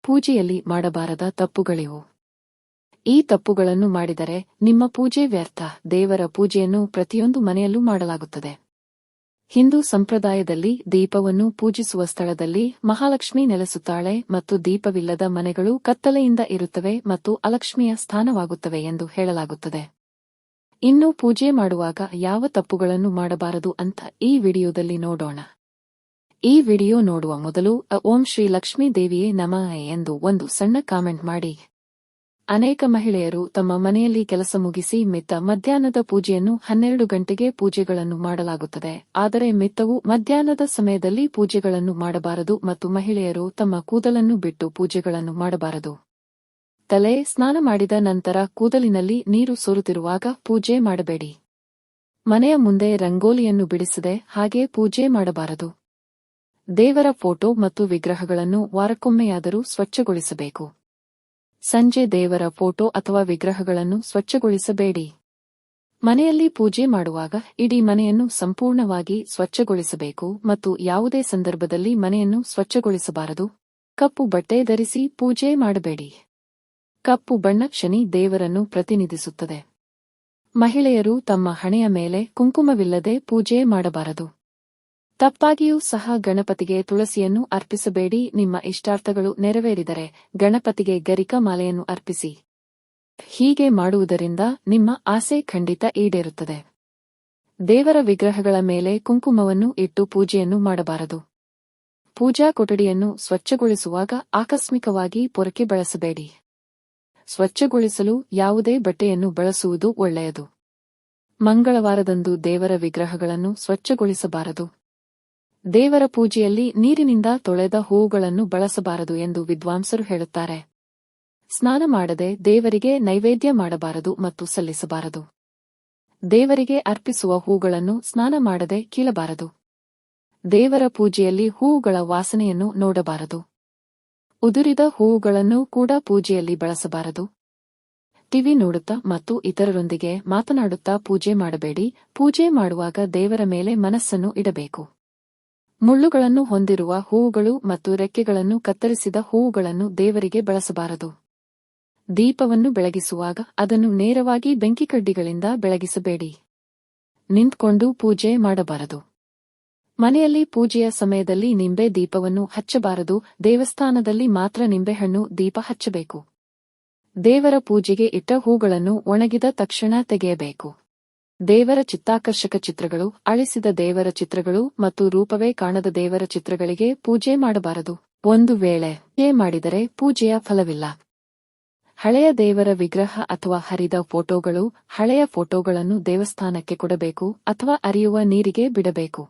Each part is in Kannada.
ಪೂಜೆಯಲ್ಲಿ ಮಾಡಬಾರದ ತಪ್ಪುಗಳಿವು. ಈ ತಪ್ಪುಗಳನ್ನು ಮಾಡಿದರೆ ನಿಮ್ಮ ಪೂಜೆ ವ್ಯರ್ಥ. ದೇವರ ಪೂಜೆಯನ್ನು ಪ್ರತಿಯೊಂದು ಮನೆಯಲ್ಲೂ ಮಾಡಲಾಗುತ್ತದೆ. ಹಿಂದೂ ಸಂಪ್ರದಾಯದಲ್ಲಿ ದೀಪವನ್ನು ಪೂಜಿಸುವ ಸ್ಥಳದಲ್ಲಿ ಮಹಾಲಕ್ಷ್ಮಿ ನೆಲೆಸುತ್ತಾಳೆ ಮತ್ತು ದೀಪವಿಲ್ಲದ ಮನೆಗಳು ಕತ್ತಲೆಯಿಂದ ಇರುತ್ತವೆ ಮತ್ತು ಅಲಕ್ಷ್ಮಿಯ ಸ್ಥಾನವಾಗುತ್ತವೆ ಎಂದು ಹೇಳಲಾಗುತ್ತದೆ. ಇನ್ನು ಪೂಜೆ ಮಾಡುವಾಗ ಯಾವ ತಪ್ಪುಗಳನ್ನು ಮಾಡಬಾರದು ಅಂತ ಈ ವಿಡಿಯೋದಲ್ಲಿ ನೋಡೋಣ. ಈ ವಿಡಿಯೋ ನೋಡುವ ಮೊದಲು ಓಂ ಶ್ರೀ ಲಕ್ಷ್ಮೀ ದೇವಿಯೇ ನಮಃ ಎಂದು ಒಂದು ಸಣ್ಣ ಕಾಮೆಂಟ್ ಮಾಡಿ. ಅನೇಕ ಮಹಿಳೆಯರು ತಮ್ಮ ಮನೆಯಲ್ಲಿ ಕೆಲಸ ಮುಗಿಸಿ ಮಿತ್ತ ಮಧ್ಯಾಹ್ನದ ಪೂಜೆಯನ್ನು 12 ಗಂಟೆಗೆ ಪೂಜೆಗಳನ್ನು ಮಾಡಲಾಗುತ್ತದೆ. ಆದರೆ ಮಿತ್ತವು ಮಧ್ಯಾಹ್ನದ ಸಮಯದಲ್ಲಿ ಪೂಜೆಗಳನ್ನು ಮಾಡಬಾರದು ಮತ್ತು ಮಹಿಳೆಯರು ತಮ್ಮ ಕೂದಲನ್ನು ಬಿಟ್ಟು ಪೂಜೆಗಳನ್ನು ಮಾಡಬಾರದು. ತಲೆ ಸ್ನಾನ ಮಾಡಿದ ನಂತರ ಕೂದಲಿನಲ್ಲಿ ನೀರು ಸೋರುತ್ತಿರುವಾಗ ಪೂಜೆ ಮಾಡಬೇಡಿ. ಮನೆಯ ಮುಂದೆ ರಂಗೋಲಿಯನ್ನು ಬಿಡಿಸದೆ ಹಾಗೆ ಪೂಜೆ ಮಾಡಬಾರದು. ದೇವರ ಫೋಟೋ ಮತ್ತು ವಿಗ್ರಹಗಳನ್ನು ವಾರಕ್ಕೊಮ್ಮೆಯಾದರೂ ಸ್ವಚ್ಛಗೊಳಿಸಬೇಕು. ಸಂಜೆ ದೇವರ ಫೋಟೋ ಅಥವಾ ವಿಗ್ರಹಗಳನ್ನು ಸ್ವಚ್ಛಗೊಳಿಸಬೇಡಿ. ಮನೆಯಲ್ಲಿ ಪೂಜೆ ಮಾಡುವಾಗ ಇಡೀ ಮನೆಯನ್ನು ಸಂಪೂರ್ಣವಾಗಿ ಸ್ವಚ್ಛಗೊಳಿಸಬೇಕು ಮತ್ತು ಯಾವುದೇ ಸಂದರ್ಭದಲ್ಲಿ ಮನೆಯನ್ನು ಸ್ವಚ್ಛಗೊಳಿಸಬಾರದು. ಕಪ್ಪು ಬಟ್ಟೆ ಧರಿಸಿ ಪೂಜೆ ಮಾಡಬೇಡಿ. ಕಪ್ಪು ಬಣ್ಣ ಶನಿ ದೇವರನ್ನು ಪ್ರತಿನಿಧಿಸುತ್ತದೆ. ಮಹಿಳೆಯರು ತಮ್ಮ ಹಣೆಯ ಮೇಲೆ ಕುಂಕುಮವಿಲ್ಲದೆ ಪೂಜೆ ಮಾಡಬಾರದು. ತಪ್ಪಾಗಿಯೂ ಸಹ ಗಣಪತಿಗೆ ತುಳಸಿಯನ್ನು ಅರ್ಪಿಸಬೇಡಿ. ನಿಮ್ಮ ಇಷ್ಟಾರ್ಥಗಳು ನೆರವೇರಿದರೆ ಗಣಪತಿಗೆ ಗರಿಕ ಮಾಲೆಯನ್ನು ಅರ್ಪಿಸಿ. ಹೀಗೆ ಮಾಡುವುದರಿಂದ ನಿಮ್ಮ ಆಸೆ ಖಂಡಿತ ಈಡೇರುತ್ತದೆ. ದೇವರ ವಿಗ್ರಹಗಳ ಮೇಲೆ ಕುಂಕುಮವನ್ನು ಇಟ್ಟು ಪೂಜೆಯನ್ನು ಮಾಡಬಾರದು. ಪೂಜಾ ಕೊಠಡಿಯನ್ನು ಸ್ವಚ್ಛಗೊಳಿಸುವಾಗ ಆಕಸ್ಮಿಕವಾಗಿ ಪೊರಕೆ ಬಳಸಬೇಡಿ. ಸ್ವಚ್ಛಗೊಳಿಸಲು ಯಾವುದೇ ಬಟ್ಟೆಯನ್ನು ಬಳಸುವುದು ಒಳ್ಳೆಯದು. ಮಂಗಳವಾರದಂದು ದೇವರ ವಿಗ್ರಹಗಳನ್ನು ಸ್ವಚ್ಛಗೊಳಿಸಬಾರದು. ದೇವರ ಪೂಜೆಯಲ್ಲಿ ನೀರಿನಿಂದ ತೊಳೆದ ಹೂವುಗಳನ್ನು ಬಳಸಬಾರದು ಎಂದು ವಿದ್ವಾಂಸರು ಹೇಳುತ್ತಾರೆ. ಸ್ನಾನ ಮಾಡದೆ ದೇವರಿಗೆ ನೈವೇದ್ಯ ಮಾಡಬಾರದು ಮತ್ತು ಸಲ್ಲಿಸಬಾರದು. ದೇವರಿಗೆ ಅರ್ಪಿಸುವ ಹೂಗಳನ್ನು ಸ್ನಾನ ಮಾಡದೆ ಕೀಳಬಾರದು. ದೇವರ ಪೂಜೆಯಲ್ಲಿ ಹೂವುಗಳ ವಾಸನೆಯನ್ನು ನೋಡಬಾರದು. ಉದುರಿದ ಹೂವುಗಳನ್ನು ಕೂಡ ಪೂಜೆಯಲ್ಲಿ ಬಳಸಬಾರದು. ಟಿವಿ ನೋಡುತ್ತಾ ಮತ್ತು ಇತರರೊಂದಿಗೆ ಮಾತನಾಡುತ್ತಾ ಪೂಜೆ ಮಾಡಬೇಡಿ. ಪೂಜೆ ಮಾಡುವಾಗ ದೇವರ ಮೇಲೆ ಮನಸ್ಸನ್ನು ಇಡಬೇಕು. ಮುಳ್ಳುಗಳನ್ನು ಹೊಂದಿರುವ ಹೂವುಗಳು ಮತ್ತು ರೆಕ್ಕೆಗಳನ್ನು ಕತ್ತರಿಸಿದ ಹೂವುಗಳನ್ನು ದೇವರಿಗೆ ಬಳಸಬಾರದು. ದೀಪವನ್ನು ಬೆಳಗಿಸುವಾಗ ಅದನ್ನು ನೇರವಾಗಿ ಬೆಂಕಿಕಡ್ಡಿಗಳಿಂದ ಬೆಳಗಿಸಬೇಡಿ. ನಿಂತ್ಕೊಂಡು ಪೂಜೆ ಮಾಡಬಾರದು. ಮನೆಯಲ್ಲಿ ಪೂಜೆಯ ಸಮಯದಲ್ಲಿ ನಿಂಬೆ ದೀಪವನ್ನು ಹಚ್ಚಬಾರದು. ದೇವಸ್ಥಾನದಲ್ಲಿ ಮಾತ್ರ ನಿಂಬೆಹಣ್ಣು ದೀಪ ಹಚ್ಚಬೇಕು. ದೇವರ ಪೂಜೆಗೆ ಇಟ್ಟ ಹೂಗಳನ್ನು ಒಣಗಿದ ತಕ್ಷಣ ತೆಗೆಯಬೇಕು. ದೇವರ ಚಿತ್ತಾಕರ್ಷಕ ಚಿತ್ರಗಳು, ಅಳಿಸಿದ ದೇವರ ಚಿತ್ರಗಳು ಮತ್ತು ರೂಪವೇ ಕಾಣದ ದೇವರ ಚಿತ್ರಗಳಿಗೆ ಪೂಜೆ ಮಾಡಬಾರದು. ಒಂದು ವೇಳೆ ಪೂಜೆ ಮಾಡಿದರೆ ಪೂಜೆಯ ಫಲವಿಲ್ಲ. ಹಳೆಯ ದೇವರ ವಿಗ್ರಹ ಅಥವಾ ಹರಿದ ಫೋಟೋಗಳು, ಹಳೆಯ ಫೋಟೋಗಳನ್ನು ದೇವಸ್ಥಾನಕ್ಕೆ ಕೊಡಬೇಕು ಅಥವಾ ಅರಿಯುವ ನೀರಿಗೆ ಬಿಡಬೇಕು.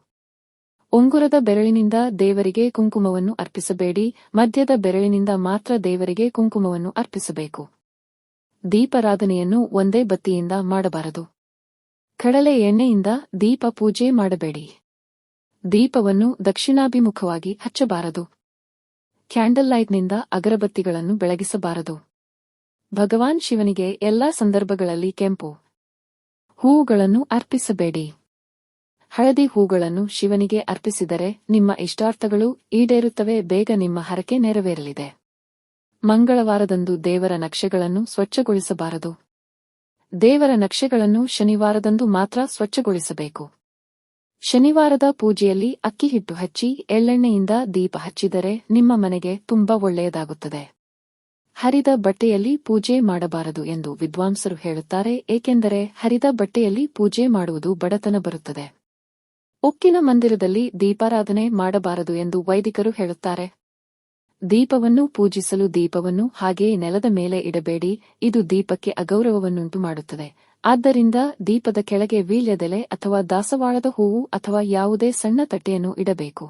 ಉಂಗುರದ ಬೆರಳಿನಿಂದ ದೇವರಿಗೆ ಕುಂಕುಮವನ್ನು ಅರ್ಪಿಸಬೇಡಿ. ಮಧ್ಯದ ಬೆರಳಿನಿಂದ ಮಾತ್ರ ದೇವರಿಗೆ ಕುಂಕುಮವನ್ನು ಅರ್ಪಿಸಬೇಕು. ದೀಪಾರಾಧನೆಯನ್ನು ಒಂದೇ ಬತ್ತಿಯಿಂದ ಮಾಡಬಾರದು. ಕಡಲೆ ಎಣ್ಣೆಯಿಂದ ದೀಪ ಪೂಜೆ ಮಾಡಬೇಡಿ. ದೀಪವನ್ನು ದಕ್ಷಿಣಾಭಿಮುಖವಾಗಿ ಹಚ್ಚಬಾರದು. ಕ್ಯಾಂಡಲ್ ಲೈಟ್ನಿಂದ ಅಗರಬತ್ತಿಗಳನ್ನು ಬೆಳಗಿಸಬಾರದು. ಭಗವಾನ್ ಶಿವನಿಗೆ ಎಲ್ಲಾ ಸಂದರ್ಭಗಳಲ್ಲಿ ಕೆಂಪು ಹೂವುಗಳನ್ನು ಅರ್ಪಿಸಬೇಡಿ. ಹಳದಿ ಹೂಗಳನ್ನು ಶಿವನಿಗೆ ಅರ್ಪಿಸಿದರೆ ನಿಮ್ಮ ಇಷ್ಟಾರ್ಥಗಳು ಈಡೇರುತ್ತವೆ. ಬೇಗ ನಿಮ್ಮ ಹರಕೆ ನೆರವೇರಲಿದೆ. ಮಂಗಳವಾರದಂದು ದೇವರ ನಕ್ಷೆಗಳನ್ನು ಸ್ವಚ್ಛಗೊಳಿಸಬಾರದು. ದೇವರ ನಕ್ಷೆಗಳನ್ನು ಶನಿವಾರದಂದು ಮಾತ್ರ ಸ್ವಚ್ಛಗೊಳಿಸಬೇಕು. ಶನಿವಾರದ ಪೂಜೆಯಲ್ಲಿ ಅಕ್ಕಿ ಹಿಟ್ಟು ಹಚ್ಚಿ ಎಳ್ಳೆಣ್ಣೆಯಿಂದ ದೀಪ ಹಚ್ಚಿದರೆ ನಿಮ್ಮ ಮನೆಗೆ ತುಂಬಾ ಒಳ್ಳೆಯದಾಗುತ್ತದೆ. ಹರಿದ ಬಟ್ಟೆಯಲ್ಲಿ ಪೂಜೆ ಮಾಡಬಾರದು ಎಂದು ವಿದ್ವಾಂಸರು ಹೇಳುತ್ತಾರೆ. ಏಕೆಂದರೆ ಹರಿದ ಬಟ್ಟೆಯಲ್ಲಿ ಪೂಜೆ ಮಾಡುವುದು ಬಡತನ ಬರುತ್ತದೆ. ಉಕ್ಕಿನ ಮಂದಿರದಲ್ಲಿ ದೀಪಾರಾಧನೆ ಮಾಡಬಾರದು ಎಂದು ವೈದಿಕರು ಹೇಳುತ್ತಾರೆ. ದೀಪವನ್ನು ಪೂಜಿಸಲು ದೀಪವನ್ನು ಹಾಗೆಯೇ ನೆಲದ ಮೇಲೆ ಇಡಬೇಡಿ. ಇದು ದೀಪಕ್ಕೆ ಅಗೌರವವನ್ನುಂಟು ಮಾಡುತ್ತದೆ. ಆದ್ದರಿಂದ ದೀಪದ ಕೆಳಗೆ ವೀಳ್ಯದೆಲೆ ಅಥವಾ ದಾಸವಾಳದ ಹೂವು ಅಥವಾ ಯಾವುದೇ ಸಣ್ಣ ತಟ್ಟೆಯನ್ನು ಇಡಬೇಕು.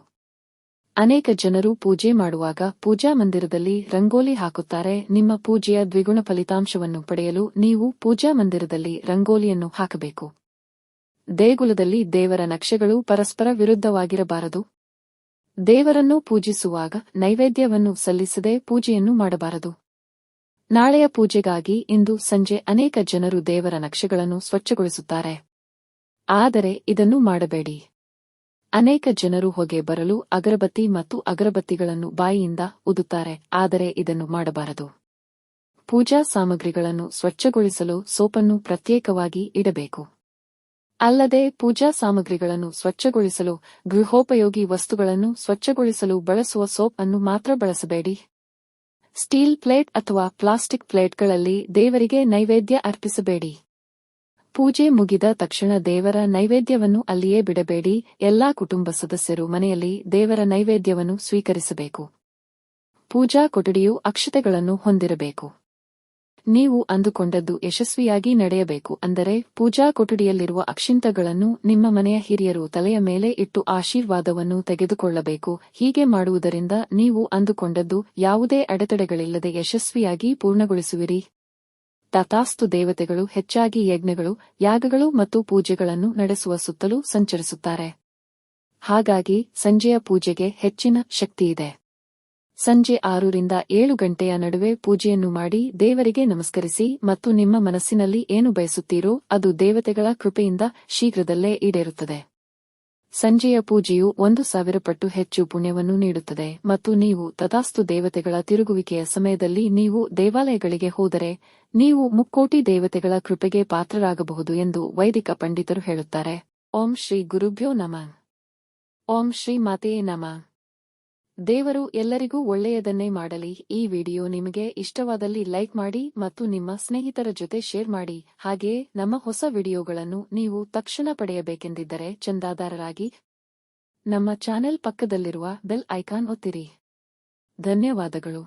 ಅನೇಕ ಜನರು ಪೂಜೆ ಮಾಡುವಾಗ ಪೂಜಾ ಮಂದಿರದಲ್ಲಿ ರಂಗೋಲಿ ಹಾಕುತ್ತಾರೆ. ನಿಮ್ಮ ಪೂಜೆಯ ದ್ವಿಗುಣ ಫಲಿತಾಂಶವನ್ನು ಪಡೆಯಲು ನೀವು ಪೂಜಾ ಮಂದಿರದಲ್ಲಿ ರಂಗೋಲಿಯನ್ನು ಹಾಕಬೇಕು. ದೇಗುಲದಲ್ಲಿ ದೇವರ ನಕ್ಷೆಗಳು ಪರಸ್ಪರ ವಿರುದ್ಧವಾಗಿರಬಾರದು. ದೇವರನ್ನು ಪೂಜಿಸುವಾಗ ನೈವೇದ್ಯವನ್ನು ಸಲ್ಲಿಸದೆ ಪೂಜೆಯನ್ನು ಮಾಡಬಾರದು. ನಾಳೆಯ ಪೂಜೆಗಾಗಿ ಇಂದು ಸಂಜೆ ಅನೇಕ ಜನರು ದೇವರ ನಕ್ಷೆಗಳನ್ನು ಸ್ವಚ್ಛಗೊಳಿಸುತ್ತಾರೆ. ಆದರೆ ಇದನ್ನು ಮಾಡಬೇಡಿ. ಅನೇಕ ಜನರು ಹೊಗೆ ಬರಲು ಅಗರಬತ್ತಿ ಮತ್ತು ಅಗರಬತ್ತಿಗಳನ್ನು ಬಾಯಿಯಿಂದ ಊದುತ್ತಾರೆ, ಆದರೆ ಇದನ್ನು ಮಾಡಬಾರದು. ಪೂಜಾ ಸಾಮಗ್ರಿಗಳನ್ನು ಸ್ವಚ್ಛಗೊಳಿಸಲು ಸೋಪನ್ನು ಪ್ರತ್ಯೇಕವಾಗಿ ಇಡಬೇಕು. ಅಲ್ಲದೆ ಪೂಜಾ ಸಾಮಗ್ರಿಗಳನ್ನು ಸ್ವಚ್ಛಗೊಳಿಸಲು ಗೃಹೋಪಯೋಗಿ ವಸ್ತುಗಳನ್ನು ಸ್ವಚ್ಛಗೊಳಿಸಲು ಬಳಸುವ ಸೋಪ್ ಅನ್ನು ಮಾತ್ರ ಬಳಸಬೇಡಿ. ಸ್ಟೀಲ್ ಪ್ಲೇಟ್ ಅಥವಾ ಪ್ಲಾಸ್ಟಿಕ್ ಪ್ಲೇಟ್ಗಳಲ್ಲಿ ದೇವರಿಗೆ ನೈವೇದ್ಯ ಅರ್ಪಿಸಬೇಡಿ. ಪೂಜೆ ಮುಗಿದ ತಕ್ಷಣ ದೇವರ ನೈವೇದ್ಯವನ್ನು ಅಲ್ಲಿಯೇ ಬಿಡಬೇಡಿ. ಎಲ್ಲಾ ಕುಟುಂಬ ಸದಸ್ಯರು ಮನೆಯಲ್ಲಿ ದೇವರ ನೈವೇದ್ಯವನ್ನು ಸ್ವೀಕರಿಸಬೇಕು. ಪೂಜಾ ಕೊಠಡಿಯು ಅಕ್ಷತೆಗಳನ್ನು ಹೊಂದಿರಬೇಕು. ನೀವು ಅಂದುಕೊಂಡದ್ದು ಯಶಸ್ವಿಯಾಗಿ ನಡೆಯಬೇಕು ಅಂದರೆ ಪೂಜಾ ಕೊಠಡಿಯಲ್ಲಿರುವ ಅಕ್ಷಿಂತಗಳನ್ನು ನಿಮ್ಮ ಮನೆಯ ಹಿರಿಯರು ತಲೆಯ ಮೇಲೆ ಇಟ್ಟು ಆಶೀರ್ವಾದವನ್ನು ತೆಗೆದುಕೊಳ್ಳಬೇಕು. ಹೀಗೆ ಮಾಡುವುದರಿಂದ ನೀವು ಅಂದುಕೊಂಡದ್ದು ಯಾವುದೇ ಅಡೆತಡೆಗಳಿಲ್ಲದೆ ಯಶಸ್ವಿಯಾಗಿ ಪೂರ್ಣಗೊಳಿಸುವಿರಿ. ತಥಾಸ್ತು. ದೇವತೆಗಳು ಹೆಚ್ಚಾಗಿ ಯಜ್ಞಗಳು, ಯಾಗಗಳು ಮತ್ತು ಪೂಜೆಗಳನ್ನು ನಡೆಸುವ ಸುತ್ತಲೂ ಸಂಚರಿಸುತ್ತಾರೆ. ಹಾಗಾಗಿ ಸಂಜೆಯ ಪೂಜೆಗೆ ಹೆಚ್ಚಿನ ಶಕ್ತಿಯಿದೆ. ಸಂಜೆ 6 ರಿಂದ 7 ಗಂಟೆಯ ನಡುವೆ ಪೂಜೆಯನ್ನು ಮಾಡಿ ದೇವರಿಗೆ ನಮಸ್ಕರಿಸಿ ಮತ್ತು ನಿಮ್ಮ ಮನಸ್ಸಿನಲ್ಲಿ ಏನು ಬಯಸುತ್ತೀರೋ ಅದು ದೇವತೆಗಳ ಕೃಪೆಯಿಂದ ಶೀಘ್ರದಲ್ಲೇ ಈಡೇರುತ್ತದೆ. ಸಂಜೆಯ ಪೂಜೆಯು 1000 ಪಟ್ಟು ಹೆಚ್ಚು ಪುಣ್ಯವನ್ನು ನೀಡುತ್ತದೆ ಮತ್ತು ನೀವು ತಥಾಸ್ತು ದೇವತೆಗಳ ತಿರುಗುವಿಕೆಯ ಸಮಯದಲ್ಲಿ ನೀವು ದೇವಾಲಯಗಳಿಗೆ ಹೋದರೆ ನೀವು ಮುಕ್ಕೋಟಿ ದೇವತೆಗಳ ಕೃಪೆಗೆ ಪಾತ್ರರಾಗಬಹುದು ಎಂದು ವೈದಿಕ ಪಂಡಿತರು ಹೇಳುತ್ತಾರೆ. ಓಂ ಶ್ರೀ ಗುರುಭ್ಯೋ ನಮಃ. ಓಂ ಶ್ರೀ ಮಾತೆಯೇ ನಮಃ. ದೇವರು ಎಲ್ಲರಿಗೂ ಒಳ್ಳೆಯದನ್ನೇ ಮಾಡಲಿ. ಈ ವಿಡಿಯೋ ನಿಮಗೆ ಇಷ್ಟವಾದಲ್ಲಿ ಲೈಕ್ ಮಾಡಿ ಮತ್ತು ನಿಮ್ಮ ಸ್ನೇಹಿತರ ಜೊತೆ ಶೇರ್ ಮಾಡಿ. ಹಾಗೆಯೇ ನಮ್ಮ ಹೊಸ ವಿಡಿಯೋಗಳನ್ನು ನೀವು ತಕ್ಷಣ ಪಡೆಯಬೇಕೆಂದಿದ್ದರೆ ಚಂದಾದಾರರಾಗಿ ನಮ್ಮ ಚಾನೆಲ್ ಪಕ್ಕದಲ್ಲಿರುವ ಬೆಲ್ ಐಕಾನ್ ಒತ್ತಿರಿ. ಧನ್ಯವಾದಗಳು.